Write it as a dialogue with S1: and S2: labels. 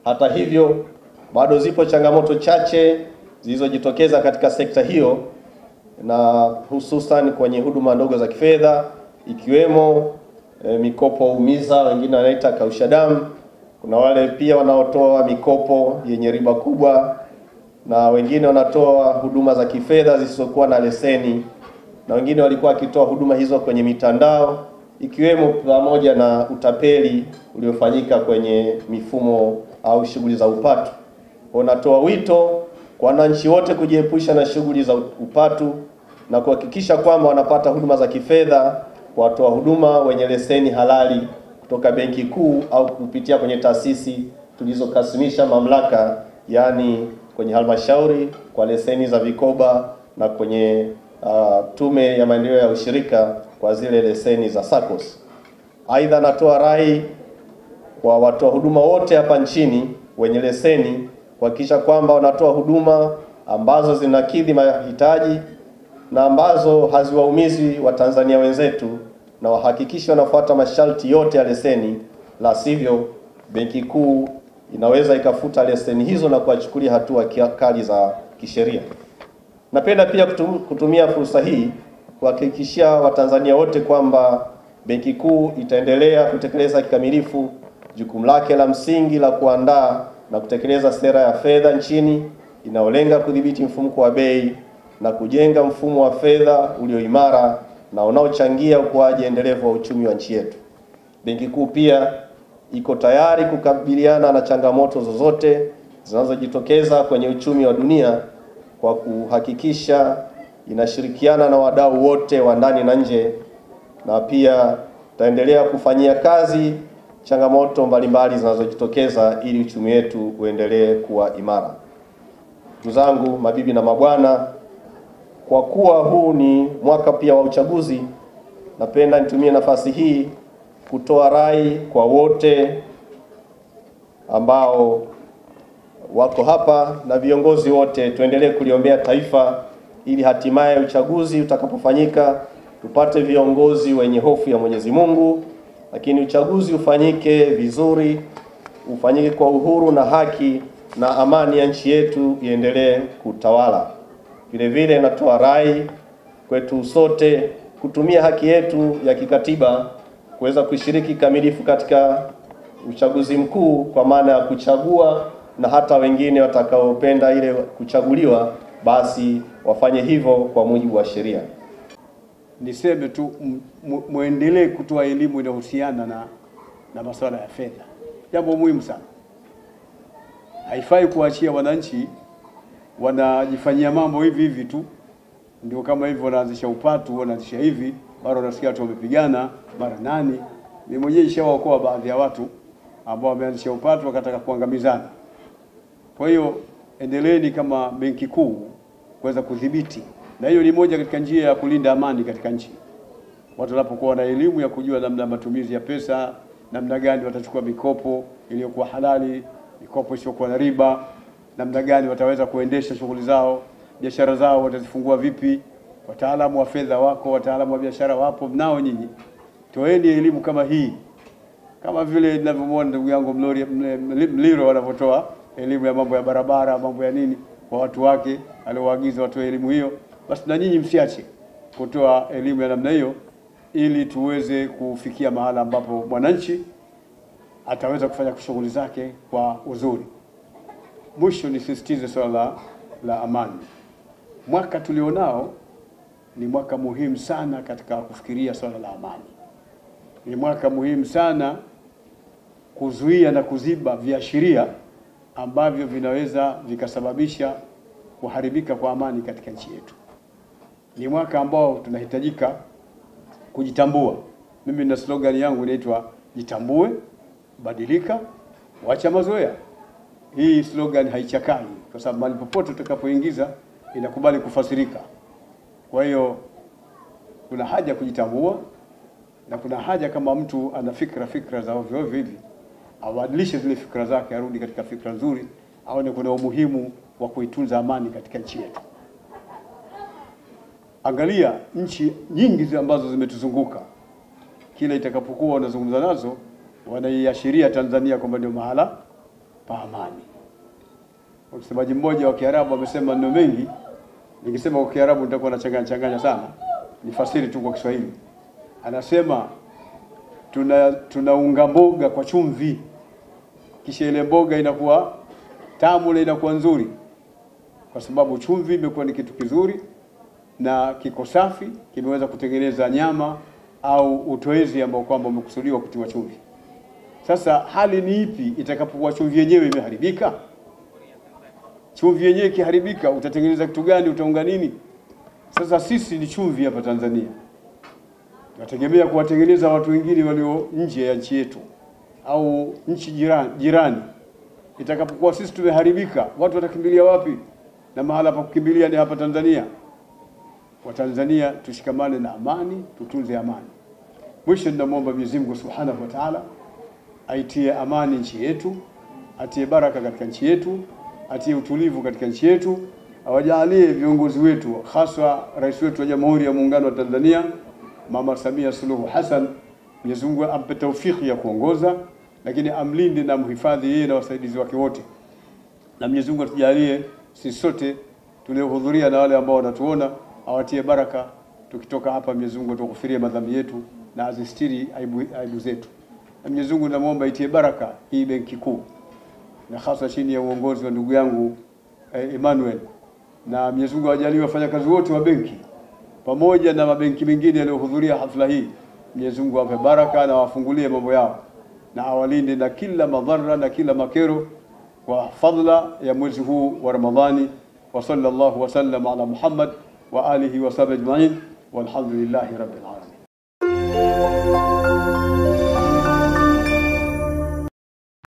S1: Hata hivyo, bado zipo changamoto chache zilizojitokeza katika sekta hiyo, na hususan kwenye huduma ndogo za kifedha, ikiwemo mikopo umiza, wengine wanaita kausha damu. Kuna wale pia wanaotoa mikopo yenye riba kubwa, na wengine wanatoa huduma za kifedha zisizokuwa na leseni, na wengine walikuwa wakitoa huduma hizo kwenye mitandao, ikiwemo pamoja na utapeli uliofanyika kwenye mifumo au shughuli za upatu. Wanatoa wito kwa wananchi wote kujiepusha na shughuli za upatu na kuhakikisha kwamba wanapata huduma za kifedha kwa watoa huduma wenye leseni halali kutoka Benki Kuu au kupitia kwenye taasisi tulizokasimisha mamlaka, yani kwenye halmashauri kwa leseni za vikoba na kwenye Tume ya Maendeleo ya Ushirika kwa zile leseni za SACCOS. Aidha, natoa rai kwa watoa huduma wote hapa nchini wenye leseni kuhakikisha kwamba wanatoa huduma ambazo zinakidhi mahitaji na ambazo haziwaumizi Watanzania wenzetu, na wahakikisha wanafuata masharti yote ya leseni, la sivyo Benki Kuu inaweza ikafuta leseni hizo na kuwachukulia hatua kali za kisheria. Napenda pia kutumia fursa hii kuhakikishia Watanzania wote kwamba Benki Kuu itaendelea kutekeleza kikamilifu jukumu lake la msingi la kuandaa na kutekeleza sera ya fedha nchini inayolenga kudhibiti mfumuko wa bei na kujenga mfumo wa fedha ulioimara na unaochangia ukuaji endelevu wa uchumi wa nchi yetu. Benki Kuu pia iko tayari kukabiliana na changamoto zozote zinazojitokeza kwenye uchumi wa dunia kwa kuhakikisha inashirikiana na wadau wote wa ndani na nje, na pia taendelea kufanyia kazi changamoto mbalimbali zinazojitokeza ili uchumi wetu uendelee kuwa imara. Ndugu zangu, mabibi na mabwana, kwa kuwa huu ni mwaka pia wa uchaguzi, napenda nitumie nafasi hii kutoa rai kwa wote ambao wako hapa na viongozi wote, tuendelee kuliombea taifa ili hatimaye uchaguzi utakapofanyika tupate viongozi wenye hofu ya Mwenyezi Mungu, lakini uchaguzi ufanyike vizuri, ufanyike kwa uhuru na haki, na amani ya nchi yetu iendelee kutawala. Vile vile natoa rai kwetu sote kutumia haki yetu ya kikatiba kuweza kushiriki kamilifu katika uchaguzi mkuu, kwa maana ya kuchagua, na hata wengine watakaopenda ile kuchaguliwa basi wafanye hivyo kwa mujibu wa sheria.
S2: Niseme tu muendelee kutoa elimu inayohusiana na masuala ya fedha. Jambo muhimu sana. Haifai kuachia wananchi wanajifanyia mambo hivi hivi tu. Ndio kama hivyo wanaanzisha upatu, wanaanzisha hivi, mara unasikia watu wamepigana, mara nani. Mimi mwenyewe nishawaokoa baadhi ya watu ambao wameanzisha upatu wakataka kuangamizana. Kwa hiyo endeleeni kama Benki Kuu kuweza kudhibiti, na hiyo ni moja katika njia ya kulinda amani katika nchi. Watu wanapokuwa na elimu ya kujua namna matumizi ya pesa, namna gani watachukua mikopo iliyokuwa halali, mikopo isiyokuwa na riba, namna gani wataweza kuendesha shughuli zao, biashara zao watazifungua vipi. Wataalamu wa fedha wako, wataalamu wa biashara wapo, mnao nyinyi. Toeni elimu kama hii, kama vile ninavyomwona ndugu yangu Mliro wanavyotoa elimu ya mambo ya barabara, mambo ya nini kwa watu wake, aliowaagiza watoe elimu hiyo. Basi na nyinyi msiache kutoa elimu ya namna hiyo, ili tuweze kufikia mahala ambapo mwananchi ataweza kufanya shughuli zake kwa uzuri. Mwisho nisisitize swala la amani. Mwaka tulionao ni mwaka muhimu sana katika kufikiria swala la amani. Ni mwaka muhimu sana kuzuia na kuziba viashiria ambavyo vinaweza vikasababisha kuharibika kwa amani katika nchi yetu. Ni mwaka ambao tunahitajika kujitambua. Mimi nina slogan yangu inaitwa jitambue, badilika, wacha mazoea. Hii slogan haichakai kwa sababu mahali popote utakapoingiza inakubali kufasirika. Kwa hiyo kuna haja kujitambua, na kuna haja kama mtu ana fikra za ovyo ovyo hivi abadilishe zile fikra zake, arudi katika fikra nzuri, aone kuna umuhimu wa kuitunza amani katika nchi yetu. Angalia nchi nyingi ambazo zimetuzunguka, kila itakapokuwa wanazungumza nazo wanaiashiria Tanzania kwamba ndio mahala pa amani. Msemaji mmoja wa Kiarabu amesema neno mengi, nikisema kwa Kiarabu nitakuwa nachanganya sana, nifasiri tu kwa Kiswahili. Anasema tunaunga mboga kwa chumvi, kisha ile mboga inakuwa tamu na inakuwa nzuri, kwa sababu chumvi imekuwa ni kitu kizuri na kiko safi, kimeweza kutengeneza nyama au utoezi ambao kwamba umekusudiwa kutiwa chumvi. Sasa hali ni ipi itakapokuwa chumvi yenyewe imeharibika? Chumvi yenyewe ikiharibika utatengeneza kitu gani, utaunga nini? Sasa sisi ni chumvi hapa Tanzania, tunategemea kuwatengeneza watu wengine walio nje ya nchi yetu au nchi jirani. Itakapokuwa sisi tumeharibika, watu watakimbilia wapi? Na mahala pa kukimbilia ni hapa Tanzania. Watanzania tushikamane na amani, tutunze amani. Mwisho ninamwomba Mwenyezi Mungu Subhanahu wa Ta'ala aitie amani nchi yetu, atie baraka katika nchi yetu, atie utulivu katika nchi yetu, awajalie viongozi wetu, hasa rais wetu wa Jamhuri ya Muungano wa Tanzania Mama Samia Suluhu Hassan, Mwenyezi Mungu ampe taufiki ya kuongoza, lakini amlinde na mhifadhi yeye na wasaidizi wake wote. Na Mwenyezi Mungu atujalie sisi sote tuliohudhuria na wale ambao wanatuona, awatie baraka tukitoka hapa. Mwenyezi Mungu atukufirie madhambi yetu na azistiri aibu zetu. Na Mwenyezi Mungu namuomba itie baraka hii benki kuu, na hasa chini ya uongozi wa ndugu yangu Emmanuel, na Mwenyezi Mungu ajalie wafanyakazi wote wa benki pamoja na mabenki mengine yaliyohudhuria hafla hii. Mwenyezi Mungu awape baraka na wafungulie mambo yao na awalinde na kila madhara na kila makero kwa fadhila ya mwezi huu wa Ramadhani. Wa sallallahu wa sallam ala Muhammad wa alihi wa sahbihi ajma'in walhamdulillahi rabbil alamin.